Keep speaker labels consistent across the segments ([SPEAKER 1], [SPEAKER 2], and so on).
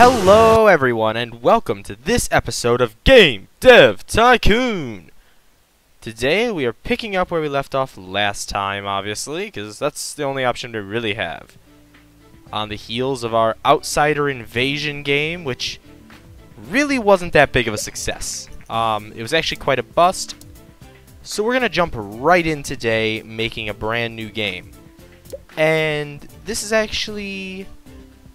[SPEAKER 1] Hello everyone and welcome to this episode of Game Dev Tycoon! Today we are picking up where we left off last time, obviously, because that's the only option we really have. On the heels of our Outsider Invasion game, which really wasn't that big of a success. It was actually quite a bust, so we're going to jump right in today making a brand new game. And this is actually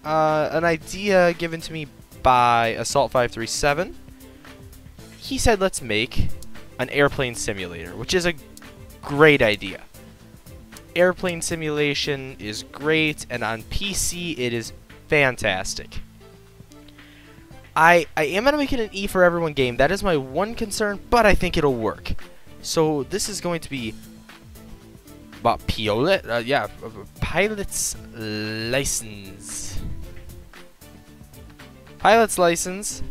[SPEAKER 1] an idea given to me by Assault537. He said let's make an airplane simulator, which is a great idea. Airplane simulation is great, and on PC it is fantastic. I am going to make it an E for everyone game. That is my one concern, but I think it'll work. So this is going to be about pilot's license. Pilot's license.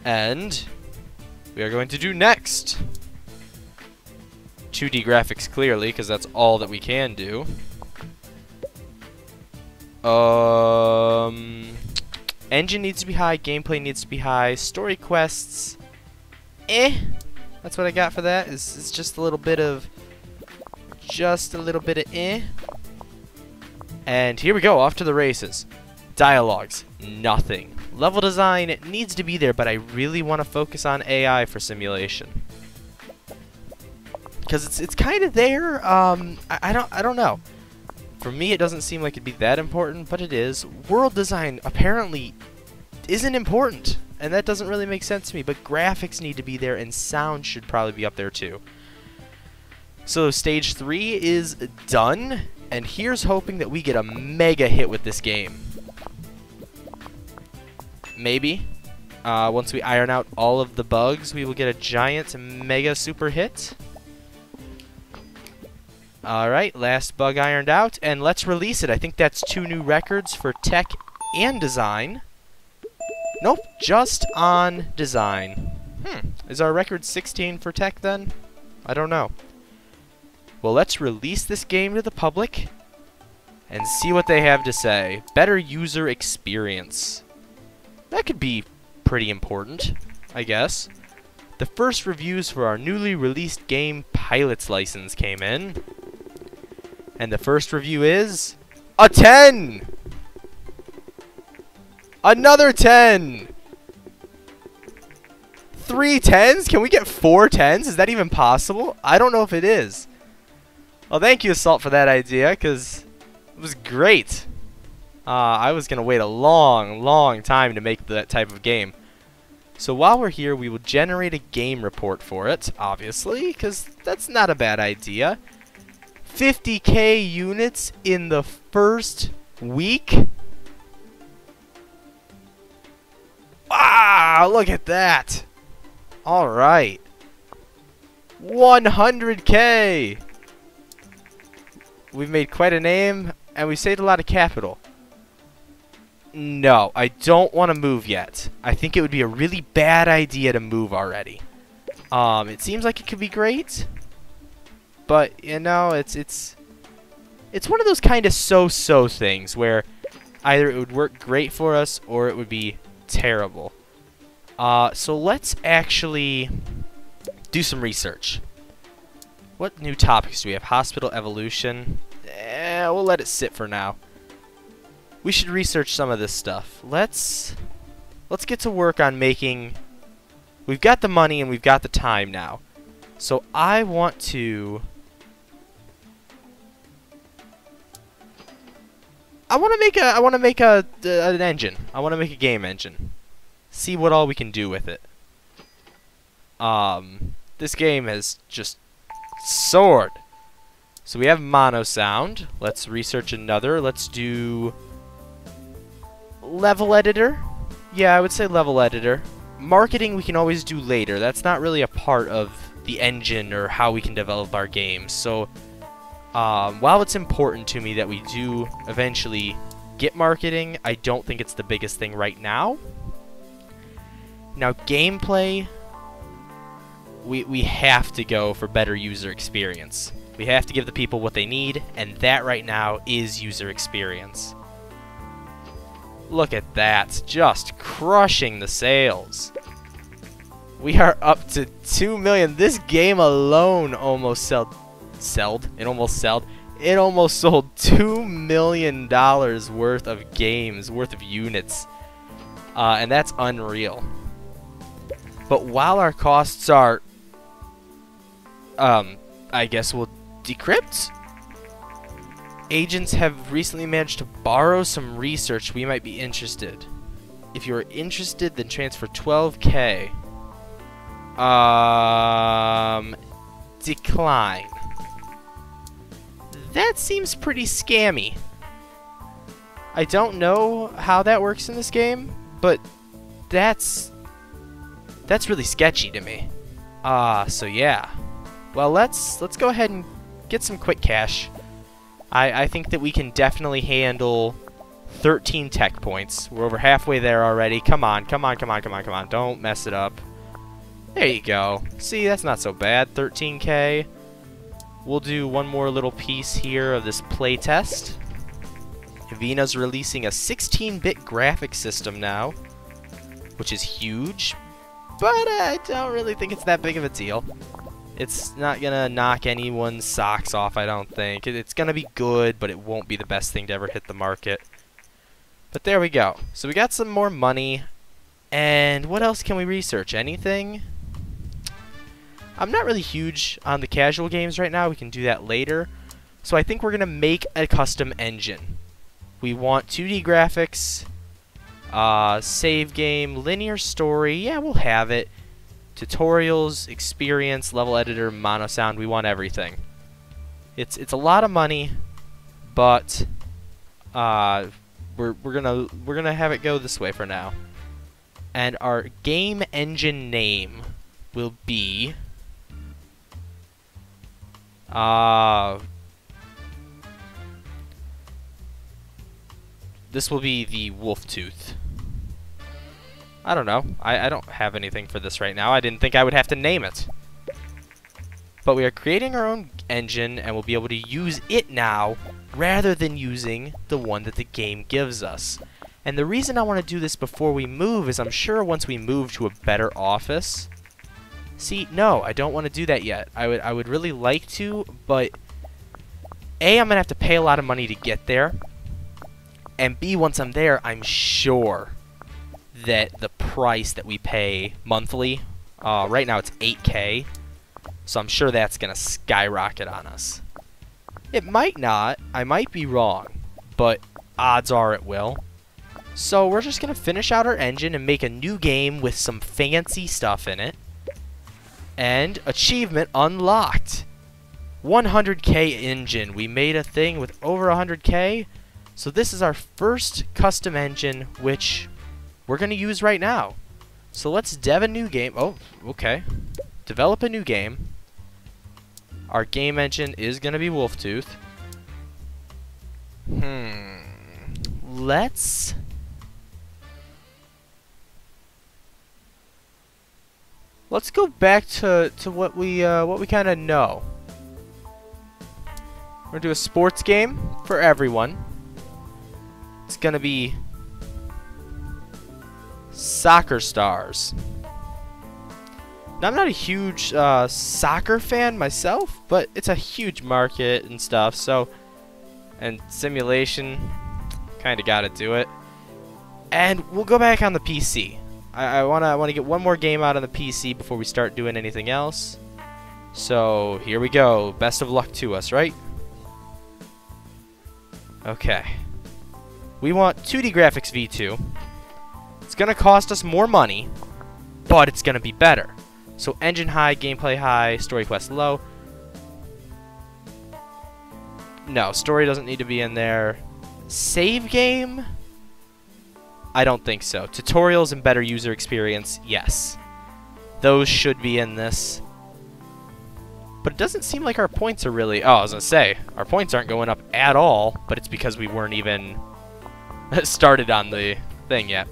[SPEAKER 1] And we are going to do next 2D graphics clearly, because that's all that we can do. Engine needs to be high, gameplay needs to be high, story quests, that's what I got for that. It's just a little bit of And here we go, off to the races. Dialogues, nothing. Level design, it needs to be there, but I really want to focus on AI for simulation. Because it's kind of there. I don't know. For me, it doesn't seem like it'd be that important, but it is. World design apparently isn't important, and that doesn't really make sense to me. But graphics need to be there, and sound should probably be up there too. So stage 3 is done, and here's hoping that we get a mega hit with this game. Maybe. Once we iron out all of the bugs, we will get a giant mega super hit. Alright, last bug ironed out, and let's release it. I think that's 2 new records for tech and design. Nope, just on design. Is our record 16 for tech then? I don't know. Well, let's release this game to the public and see what they have to say. Better user experience. That could be pretty important, I guess. The first reviews for our newly released game Pilot's License came in. And the first review is a 10! Another 10! 3 10s? Can we get 4 10s? Is that even possible? I don't know if it is. Well, thank you, Assault, for that idea, because it was great. I was going to wait a long time to make that type of game. So while we're here, we will generate a game report for it, obviously, because that's not a bad idea. 50k units in the first week? Wow, look at that! Alright. 100k! We've made quite a name, and we saved a lot of capital. No, I don't want to move yet. I think it would be a really bad idea to move already. It seems like it could be great, but you know, it's one of those kind of so-so things where either it would work great for us or it would be terrible. So let's actually do some research. What new topics do we have? Hospital evolution. We'll let it sit for now. We should research some of this stuff. Let's get to work on making... We've got the money and we've got the time now. So I want to... I want to make an engine. I want to make a game engine. See what all we can do with it. This game has just soared. So we have mono sound. Let's research another. Let's do level editor. Yeah, I would say level editor. Marketing we can always do later. That's not really a part of the engine or how we can develop our games. So while it's important to me that we do eventually get marketing, I don't think it's the biggest thing right now. Now gameplay, we have to go for better user experience. We have to give the people what they need, and that right now is user experience. Look at that. Just crushing the sales. We are up to 2 million. This game alone almost sold. It almost sold. It almost sold $2 million worth of games, worth of units. And that's unreal. But while our costs are, I guess we'll decrypt. Agents have recently managed to borrow some research. We might be interested. If you're interested, then transfer 12K. Decline. That seems pretty scammy. I don't know how that works in this game, but that's really sketchy to me. So yeah. Well, let's go ahead and get some quick cash. I think that we can definitely handle 13 tech points. We're over halfway there already. Come on, come on, come on, come on, come on. Don't mess it up. There you go. See, that's not so bad. 13K. We'll do one more little piece here of this playtest. Vina's releasing a 16-bit graphic system now, which is huge, but I don't really think it's that big of a deal. It's not gonna knock anyone's socks off, I don't think. It's gonna be good, but it won't be the best thing to ever hit the market. But there we go. So we got some more money, and what else can we research? Anything? I'm not really huge on the casual games right now. We can do that later. So I think we're gonna make a custom engine. We want 2D graphics, save game, linear story. Yeah, we'll have it. Tutorials, experience, level editor, mono sound. We want everything. It's a lot of money, but we're gonna have it go this way for now. And our game engine name will be this will be the Wolf Tooth. I don't know. I don't have anything for this right now. I didn't think I would have to name it. But we are creating our own engine, and we'll be able to use it now rather than using the one that the game gives us. And the reason I want to do this before we move is I'm sure once we move to a better office... See, no, I don't want to do that yet. I would really like to, but A, I'm going to have to pay a lot of money to get there. And B, once I'm there, I'm sure that the price that we pay monthly, right now it's 8K, so I'm sure that's going to skyrocket on us. It might not, I might be wrong, but odds are it will. So we're just going to finish out our engine and make a new game with some fancy stuff in it. And achievement unlocked. 100K engine. We made a thing with over 100K. So this is our first custom engine, which we're going to use right now. So let's dev a new game. Oh, okay. Develop a new game. Our game engine is going to be Wolftooth. Let's go back to what we kind of know. We're gonna do a sports game for everyone. It's gonna be Soccer Stars. Now, I'm not a huge soccer fan myself, but it's a huge market and stuff. So, and simulation, kind of got to do it. And we'll go back on the PC. I wanna get one more game out on the PC before we start doing anything else. So here we go. Best of luck to us, right? Okay. We want 2D graphics V2. It's gonna cost us more money, but it's gonna be better. So engine high, gameplay high, story quest low. No, story doesn't need to be in there. Save game? I don't think so. Tutorials and better user experience, yes. Those should be in this. But it doesn't seem like our points are really... Oh, I was going to say, our points aren't going up at all, but it's because we weren't even started on the thing yet.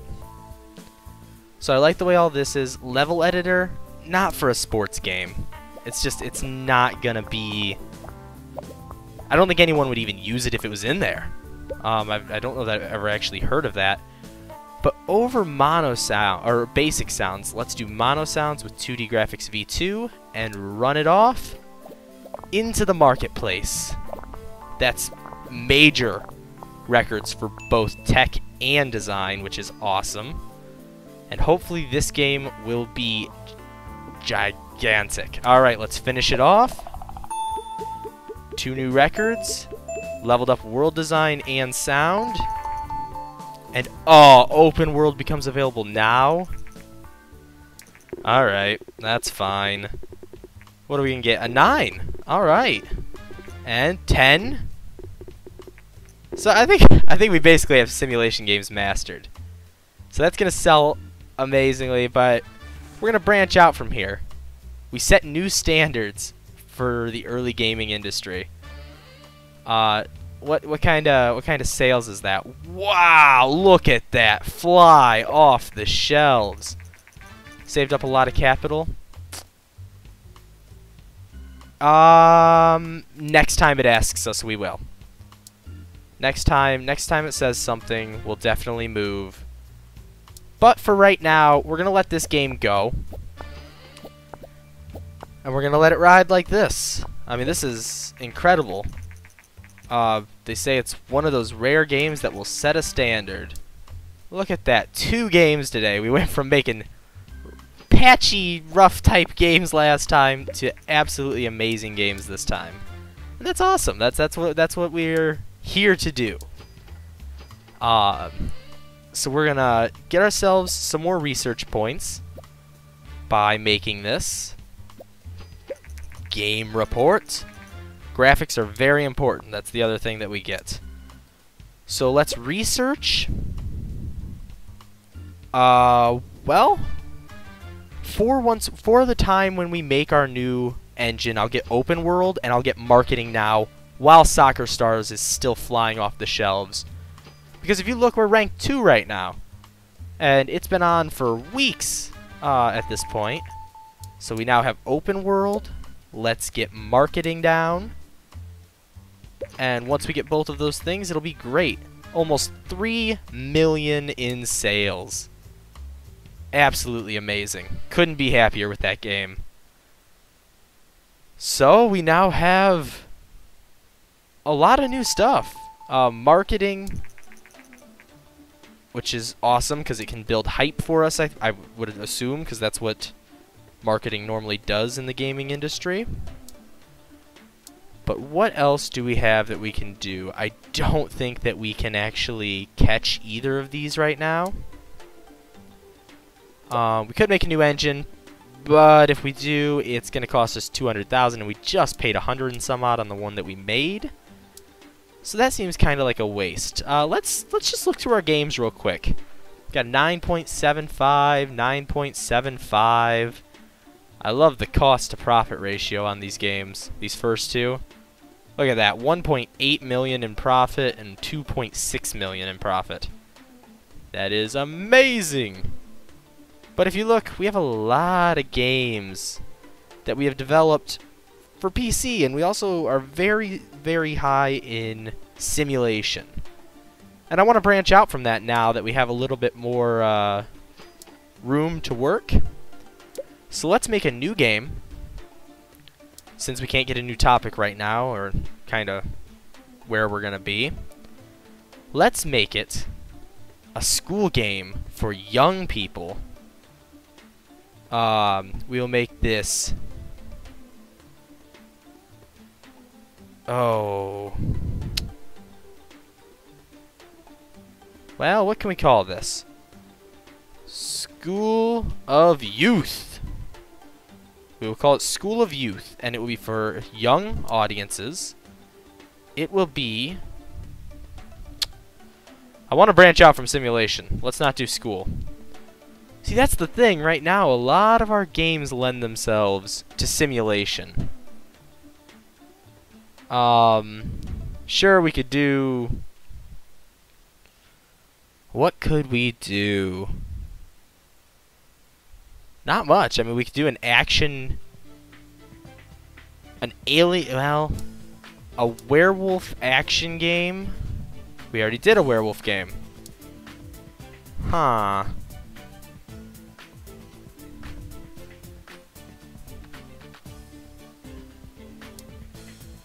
[SPEAKER 1] So I like the way all this is. Level editor, not for a sports game. It's just, it's not going to be... I don't think anyone would even use it if it was in there. I don't know that I've ever actually heard of that. But over mono sound, or basic sounds, let's do mono sounds with 2D Graphics V2 and run it off into the marketplace. That's major records for both tech and design, which is awesome. And hopefully this game will be gigantic. Alright, let's finish it off. 2 new records, leveled up world design and sound. And, oh, open world becomes available now? Alright, that's fine. What are we gonna get? A 9. Alright. And 10. So I think we basically have simulation games mastered. So that's gonna sell amazingly, but we're gonna branch out from here. We set new standards for the early gaming industry. What kind of sales is that? Wow, look at that fly off the shelves. Saved up a lot of capital. Next time it asks us, we will. Next time it says something, we'll definitely move. But for right now, we're gonna let this game go. And we're gonna let it ride like this. I mean, this is incredible. They say it's one of those rare games that will set a standard. Look at that. 2 games today. We went from making patchy, rough type games last time to absolutely amazing games this time. And that's awesome. That's what we're here to do. So we're gonna get ourselves some more research points by making this game report. Graphics are very important. That's the other thing that we get. So let's research. Well, for the time when we make our new engine, I'll get open world and I'll get marketing now while Soccer Stars is still flying off the shelves. Because if you look, we're ranked 2 right now. And it's been on for weeks at this point. So we now have open world. Let's get marketing down. And once we get both of those things, it'll be great. Almost 3 million in sales. Absolutely amazing. Couldn't be happier with that game. So we now have a lot of new stuff. Marketing, which is awesome because it can build hype for us, I would assume, because that's what marketing normally does in the gaming industry. But what else do we have that we can do? I don't think that we can actually catch either of these right now. We could make a new engine, but if we do, it's going to cost us 200,000, and we just paid 100 and some odd on the one that we made. So that seems kind of like a waste. Let's just look through our games real quick. Got 9.75, 9.75. I love the cost to profit ratio on these games, these first two. Look at that, 1.8 million in profit and 2.6 million in profit. That is amazing. But if you look, we have a lot of games that we have developed for PC, and we also are very, very high in simulation. And I want to branch out from that now that we have a little bit more room to work. So let's make a new game, since we can't get a new topic right now, or kind of where we're going to be. Let's make it a school game for young people. We'll make this... Oh... Well, what can we call this? School of Youth. We will call it School of Youth, and it will be for young audiences. It will be... I want to branch out from simulation. Let's not do school. See, that's the thing. Right now, a lot of our games lend themselves to simulation. Sure, we could do... What could we do? Not much. I mean, we could do an action... An alien... Well... A werewolf action game? We already did a werewolf game. Huh.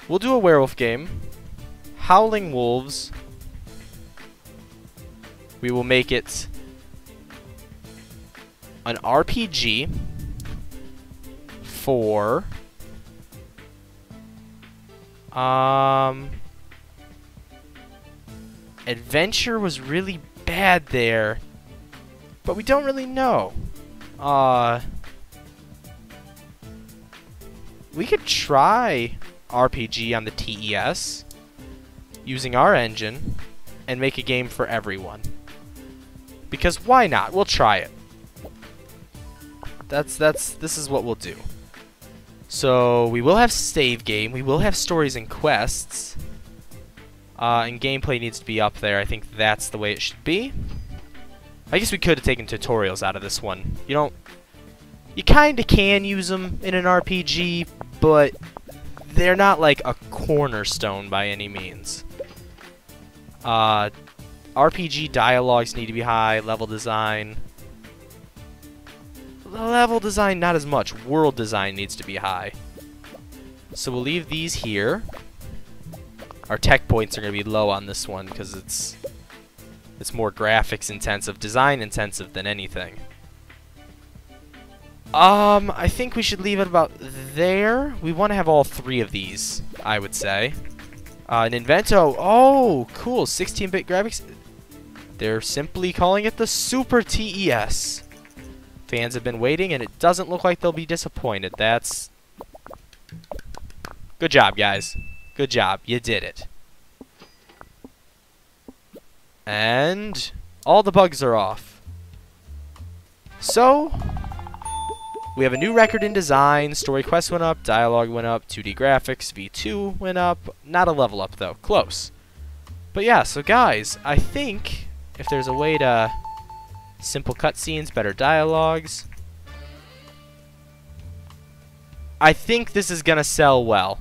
[SPEAKER 1] We'll do a werewolf game. Howling Wolves. We will make it an RPG for adventure was really bad there, but we don't really know. We could try RPG on the TES using our engine and make a game for everyone. Because why not? We'll try it. This is what we'll do. So we will have save game, we will have stories and quests. And gameplay needs to be up there. I think that's the way it should be. I guess we could have taken tutorials out of this one. You kinda can use them in an RPG, but they're not like a cornerstone by any means. RPG dialogues need to be high, level design. Level design, not as much. World design needs to be high. So we'll leave these here. Our tech points are going to be low on this one because it's more graphics intensive, design intensive than anything. I think we should leave it about there. We want to have all three of these, I would say. An Invento. Oh, cool. 16-bit graphics. They're simply calling it the Super TES. Fans have been waiting, and it doesn't look like they'll be disappointed. That's... Good job, guys. Good job. You did it. And all the bugs are off. So, we have a new record in design. Story quest went up. Dialogue went up. 2D graphics. V2 went up. Not a level up, though. Close. But yeah, so guys, I think if there's a way to... Simple cutscenes, better dialogues. I think this is gonna sell well.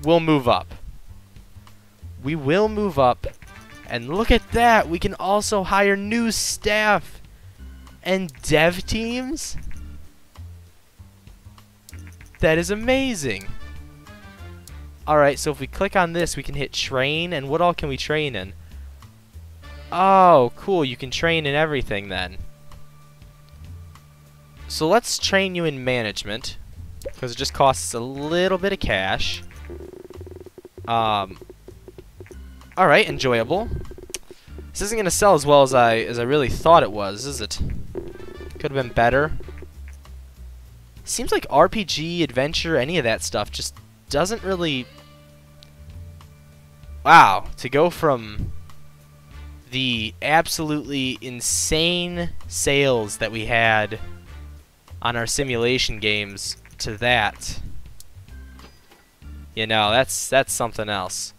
[SPEAKER 1] We'll move up. We will move up. And look at that! We can also hire new staff and dev teams. That is amazing. Alright, so if we click on this, we can hit train. And what all can we train in? Oh, cool. You can train in everything then. So let's train you in management, because it just costs a little bit of cash. Alright, enjoyable. This isn't going to sell as well as I really thought it was, is it? Could have been better. Seems like RPG, adventure, any of that stuff just doesn't really... Wow, to go from the absolutely insane sales that we had on our simulation games to that. You know, that's something else.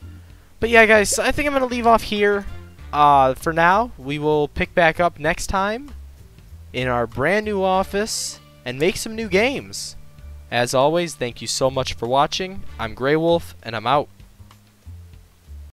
[SPEAKER 1] But yeah, guys, I think I'm going to leave off here. For now, we will pick back up next time in our brand new office and make some new games. As always, thank you so much for watching. I'm Grey Wolf, and I'm out.